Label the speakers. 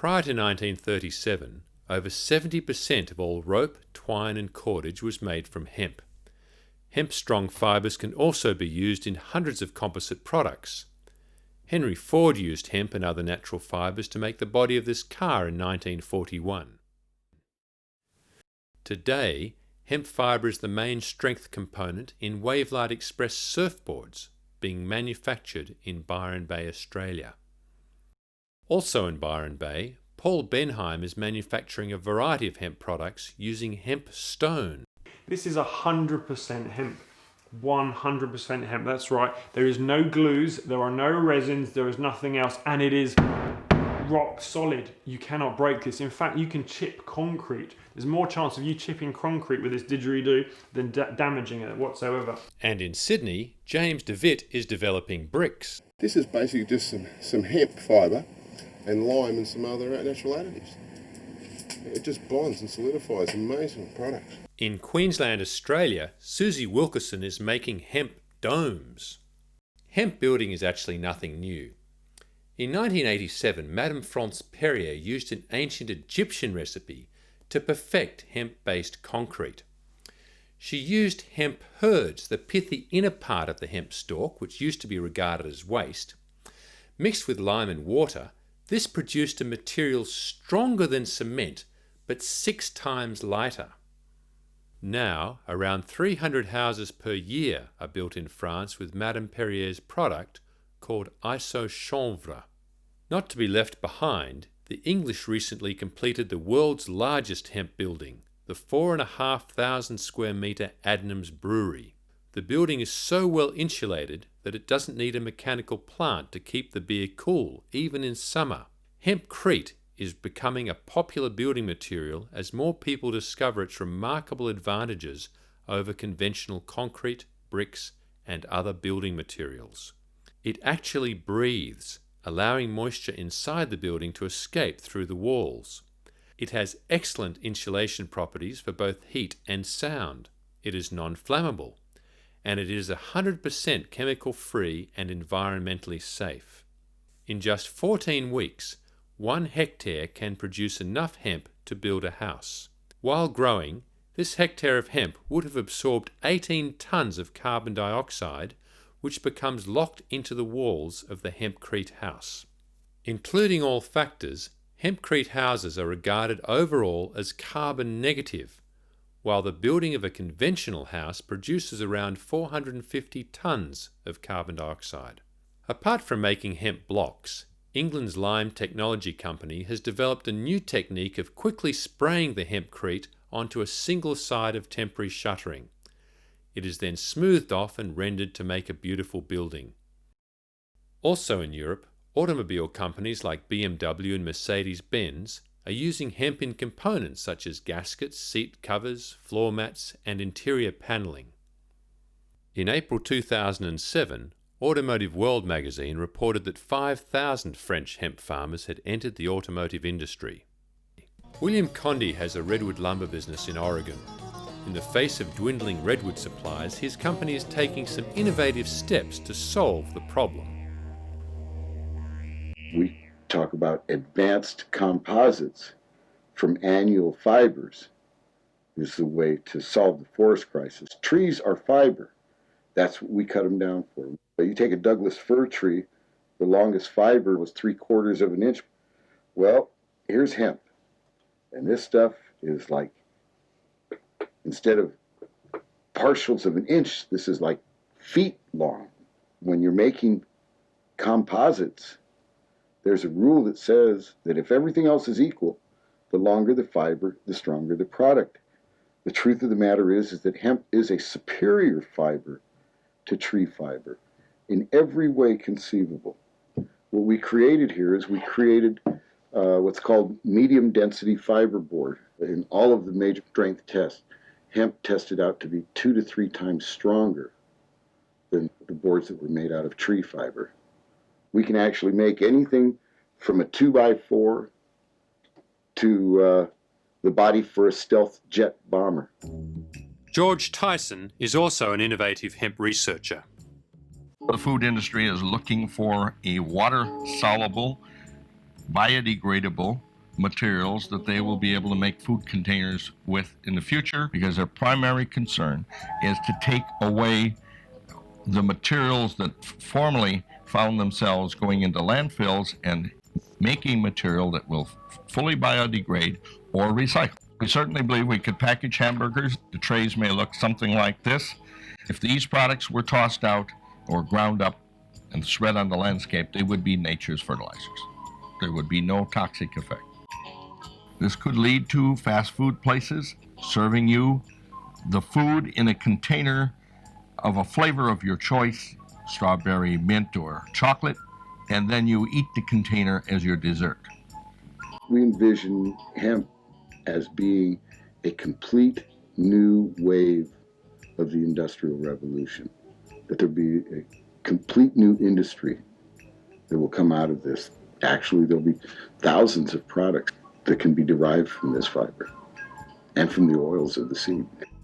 Speaker 1: Prior to 1937, over 70% of all rope, twine and cordage was made from hemp. Hemp-strong fibres can also be used in hundreds of composite products. Henry Ford used hemp and other natural fibres to make the body of this car in 1941. Today, hemp fibre is the main strength component in Wavelight Express surfboards being manufactured in Byron Bay, Australia. Also in Byron Bay, Paul Benheim is manufacturing a variety of hemp products using hemp stone.
Speaker 2: This is 100% hemp. 100% hemp, that's right. There is no glues, there are no resins, there is nothing else, and it is rock solid. You cannot break this. In fact, you can chip concrete. There's more chance of you chipping concrete with this didgeridoo than damaging it whatsoever.
Speaker 1: And in Sydney, James DeWitt is developing bricks.
Speaker 3: This is basically just some hemp fibre and lime and some other natural additives. It just bonds and solidifies. Amazing product.
Speaker 1: In Queensland, Australia, Susie Wilkerson is making hemp domes. Hemp building is actually nothing new. In 1987, Madame France Perrier used an ancient Egyptian recipe to perfect hemp-based concrete. She used hemp herds, the pithy inner part of the hemp stalk, which used to be regarded as waste. Mixed with lime and water, this produced a material stronger than cement, but 6 times lighter. Now, around 300 houses per year are built in France with Madame Perrier's product called isochanvre. Not to be left behind, the English recently completed the world's largest hemp building, the 4,500 square metre Adnams Brewery. The building is so well insulated that it doesn't need a mechanical plant to keep the beer cool, even in summer. Hempcrete is becoming a popular building material as more people discover its remarkable advantages over conventional concrete, bricks, and other building materials. It actually breathes, allowing moisture inside the building to escape through the walls. It has excellent insulation properties for both heat and sound. It is non-flammable, and it is 100% chemical-free and environmentally safe. In just 14 weeks, 1 hectare can produce enough hemp to build a house. While growing, this hectare of hemp would have absorbed 18 tonnes of carbon dioxide, which becomes locked into the walls of the hempcrete house. Including all factors, hempcrete houses are regarded overall as carbon negative, while the building of a conventional house produces around 450 tonnes of carbon dioxide. Apart from making hemp blocks, England's Lime Technology Company has developed a new technique of quickly spraying the hempcrete onto a single side of temporary shuttering. It is then smoothed off and rendered to make a beautiful building. Also in Europe, automobile companies like BMW and Mercedes-Benz are using hemp in components such as gaskets, seat covers, floor mats, and interior panelling. In April 2007, Automotive World magazine reported that 5,000 French hemp farmers had entered the automotive industry. William Condy has a redwood lumber business in Oregon. In the face of dwindling redwood supplies, his company is taking some innovative steps to solve the problem.
Speaker 4: We talk about advanced composites from annual fibers is the way to solve the forest crisis. Trees are fiber. That's what we cut them down for. But you take a Douglas fir tree, the longest fiber was 3/4 of an inch. Well, here's hemp. And this stuff is like, instead of partials of an inch, this is like feet long. When you're making composites, there's a rule that says that if everything else is equal, the longer the fiber, the stronger the product. The truth of the matter is that hemp is a superior fiber to tree fiber in every way conceivable. What we created here is we created what's called medium density fiber board. In all of the major strength tests, hemp tested out to be 2 to 3 times stronger than the boards that were made out of tree fiber. We can actually make anything from a 2x4 to the body for a stealth jet bomber.
Speaker 1: George Tyson is also an innovative hemp researcher.
Speaker 5: The food industry is looking for a water-soluble, biodegradable materials that they will be able to make food containers with in the future, because their primary concern is to take away the materials that formerly found themselves going into landfills and making material that will fully biodegrade or recycle. We certainly believe we could package hamburgers. The trays may look something like this. If these products were tossed out or ground up and spread on the landscape, they would be nature's fertilizers. There would be no toxic effect. This could lead to fast food places serving you the food in a container of a flavor of your choice, strawberry, mint, or chocolate, and then you eat the container as your dessert.
Speaker 4: We envision hemp as being a complete new wave of the Industrial Revolution, that there'll be a complete new industry that will come out of this. Actually, there'll be thousands of products that can be derived from this fiber and from the oils of the seed.